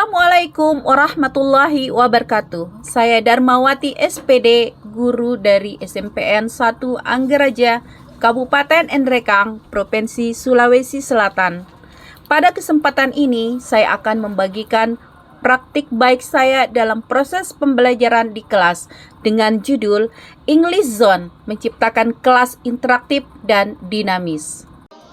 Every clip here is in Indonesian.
Assalamualaikum warahmatullahi wabarakatuh. Saya Darmawati SPD, guru dari SMPN 1 Anggaraja, Kabupaten Nrekang, Provinsi Sulawesi Selatan. Pada kesempatan ini, saya akan membagikan praktik baik saya dalam proses pembelajaran di kelas dengan judul English Zone, menciptakan kelas interaktif dan dinamis.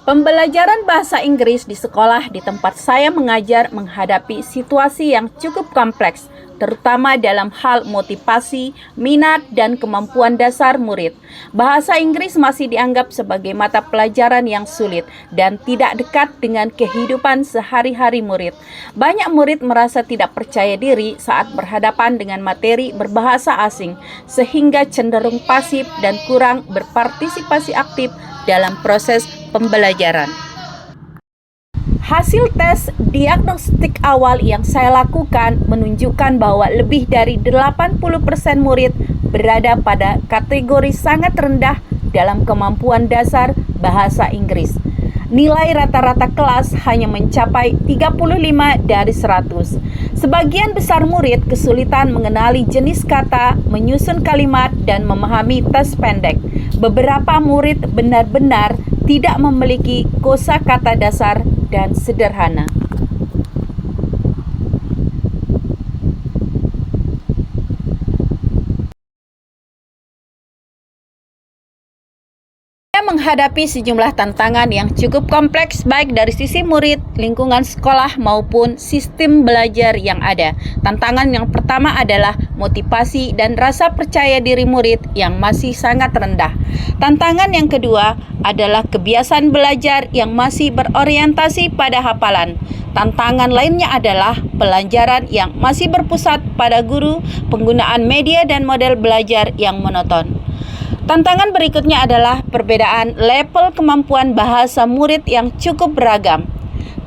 Pembelajaran bahasa Inggris di sekolah di tempat saya mengajar menghadapi situasi yang cukup kompleks, terutama dalam hal motivasi, minat, dan kemampuan dasar murid. Bahasa Inggris masih dianggap sebagai mata pelajaran yang sulit dan tidak dekat dengan kehidupan sehari-hari murid. Banyak murid merasa tidak percaya diri saat berhadapan dengan materi berbahasa asing, sehingga cenderung pasif dan kurang berpartisipasi aktif dalam proses pembelajaran. Hasil tes diagnostik awal yang saya lakukan menunjukkan bahwa lebih dari 80% murid berada pada kategori sangat rendah dalam kemampuan dasar bahasa Inggris. Nilai rata-rata kelas hanya mencapai 35 dari 100. Sebagian besar murid kesulitan mengenali jenis kata, menyusun kalimat, dan memahami teks pendek. Beberapa murid benar-benar tidak memiliki kosakata dasar dan sederhana. Menghadapi sejumlah tantangan yang cukup kompleks baik dari sisi murid, lingkungan sekolah maupun sistem belajar yang ada. Tantangan yang pertama adalah motivasi dan rasa percaya diri murid yang masih sangat rendah. Tantangan yang kedua adalah kebiasaan belajar yang masih berorientasi pada hafalan. Tantangan lainnya adalah pelajaran yang masih berpusat pada guru, penggunaan media dan model belajar yang monoton. Tantangan berikutnya adalah perbedaan level kemampuan bahasa murid yang cukup beragam.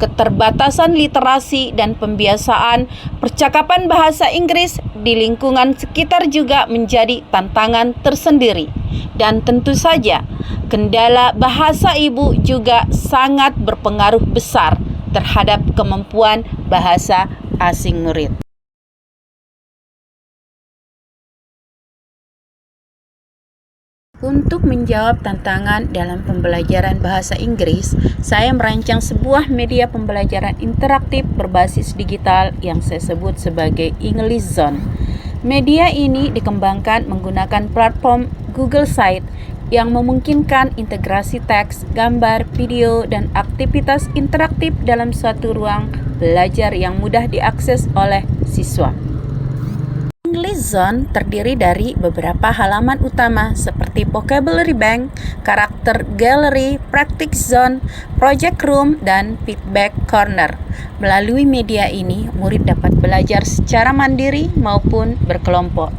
Keterbatasan literasi dan pembiasaan percakapan bahasa Inggris di lingkungan sekitar juga menjadi tantangan tersendiri. Dan tentu saja, kendala bahasa ibu juga sangat berpengaruh besar terhadap kemampuan bahasa asing murid. Untuk menjawab tantangan dalam pembelajaran bahasa Inggris, saya merancang sebuah media pembelajaran interaktif berbasis digital yang saya sebut sebagai English Zone. Media ini dikembangkan menggunakan platform Google Site yang memungkinkan integrasi teks, gambar, video, dan aktivitas interaktif dalam suatu ruang belajar yang mudah diakses oleh siswa. English Zone terdiri dari beberapa halaman utama seperti Vocabulary Bank, Karakter Gallery, Practice Zone, Project Room, dan Feedback Corner. Melalui media ini, murid dapat belajar secara mandiri maupun berkelompok,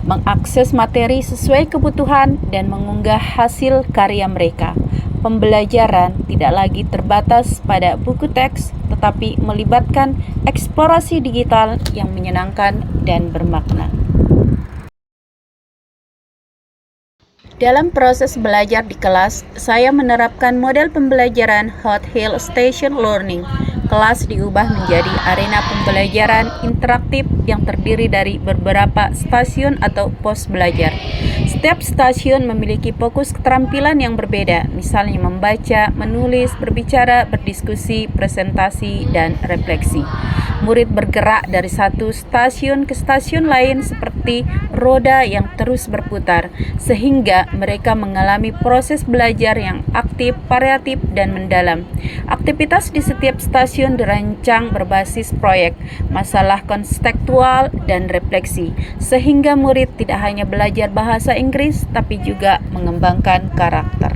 mengakses materi sesuai kebutuhan, dan mengunggah hasil karya mereka. Pembelajaran tidak lagi terbatas pada buku teks, tetapi melibatkan eksplorasi digital yang menyenangkan dan bermakna. Dalam proses belajar di kelas, saya menerapkan model pembelajaran Hot Hill Station Learning. Kelas diubah menjadi arena pembelajaran interaktif yang terdiri dari beberapa stasiun atau pos belajar. Setiap stasiun memiliki fokus keterampilan yang berbeda, misalnya membaca, menulis, berbicara, berdiskusi, presentasi, dan refleksi. Murid bergerak dari satu stasiun ke stasiun lain seperti roda yang terus berputar, sehingga mereka mengalami proses belajar yang aktif, variatif, dan mendalam. Aktivitas di setiap stasiun dirancang berbasis proyek, masalah konseptual, dan refleksi, sehingga murid tidak hanya belajar bahasa Inggris, tapi juga mengembangkan karakter.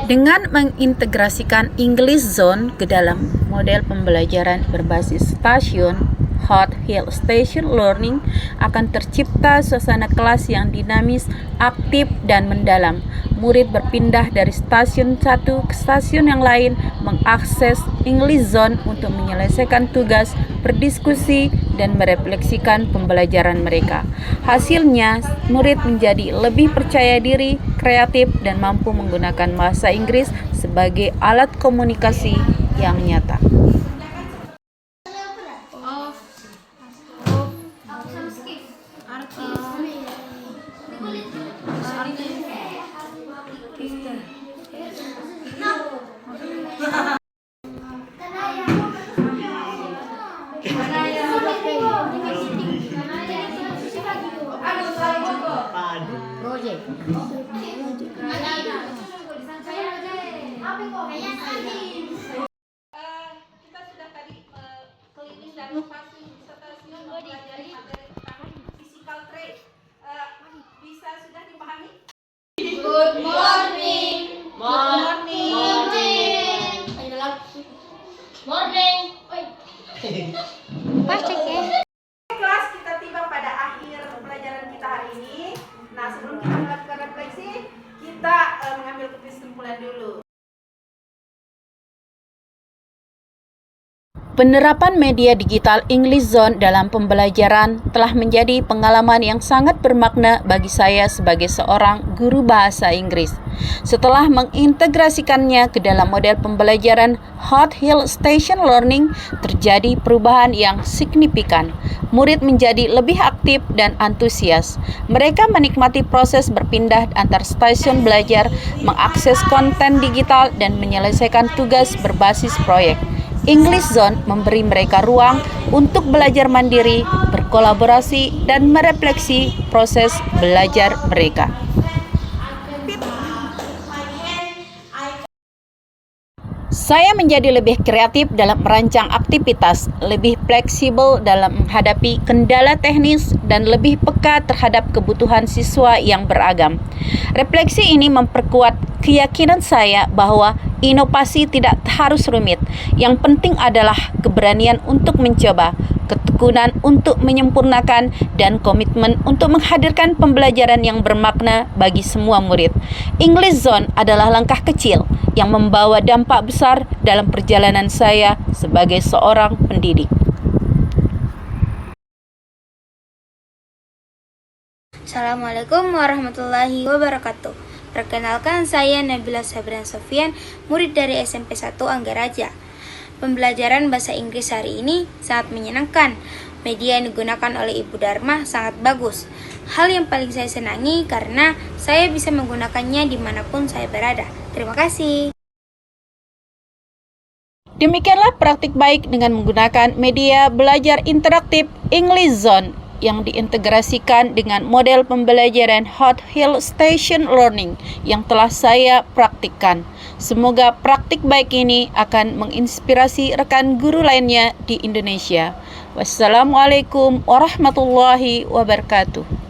Dengan mengintegrasikan English Zone ke dalam model pembelajaran berbasis stasiun, Hot Hill Station Learning akan tercipta suasana kelas yang dinamis, aktif, dan mendalam. Murid berpindah dari stasiun satu ke stasiun yang lain, mengakses English Zone untuk menyelesaikan tugas, berdiskusi, dan merefleksikan pembelajaran mereka. Hasilnya, murid menjadi lebih percaya diri, kreatif, dan mampu menggunakan bahasa Inggris sebagai alat komunikasi yang nyata. Kita sudah tadi keliling dan stasiun mempelajari materi pertama physical trade. Bisa sudah dipahami? Good morning. Morning. Morning. Kelas kita tiba pada akhir pelajaran kita hari ini. Nah, sebelum kita melakukan refleksi, kita mengambil kesimpulan dulu. Penerapan media digital English Zone dalam pembelajaran telah menjadi pengalaman yang sangat bermakna bagi saya sebagai seorang guru bahasa Inggris. Setelah mengintegrasikannya ke dalam model pembelajaran Hot Hill Station Learning, terjadi perubahan yang signifikan. Murid menjadi lebih aktif dan antusias. Mereka menikmati proses berpindah antar stasiun belajar, mengakses konten digital, dan menyelesaikan tugas berbasis proyek. English Zone memberi mereka ruang untuk belajar mandiri, berkolaborasi, dan merefleksi proses belajar mereka. Saya menjadi lebih kreatif dalam merancang aktivitas, lebih fleksibel dalam menghadapi kendala teknis, dan lebih peka terhadap kebutuhan siswa yang beragam. Refleksi ini memperkuat keyakinan saya bahwa inovasi tidak harus rumit. Yang penting adalah keberanian untuk mencoba, ketekunan untuk menyempurnakan, dan komitmen untuk menghadirkan pembelajaran yang bermakna bagi semua murid. English Zone adalah langkah kecil yang membawa dampak besar dalam perjalanan saya sebagai seorang pendidik. Assalamualaikum warahmatullahi wabarakatuh. Perkenalkan, saya Nabila Sabrian Sofian, murid dari SMP 1 Anggaraja. Pembelajaran bahasa Inggris hari ini sangat menyenangkan. Media yang digunakan oleh Ibu Dharma sangat bagus. Hal yang paling saya senangi karena saya bisa menggunakannya dimanapun saya berada. Terima kasih. Demikianlah praktik baik dengan menggunakan media belajar interaktif English Zone yang diintegrasikan dengan model pembelajaran Hot Hill Station Learning yang telah saya praktikkan. Semoga praktik baik ini akan menginspirasi rekan guru lainnya di Indonesia. Wassalamualaikum warahmatullahi wabarakatuh.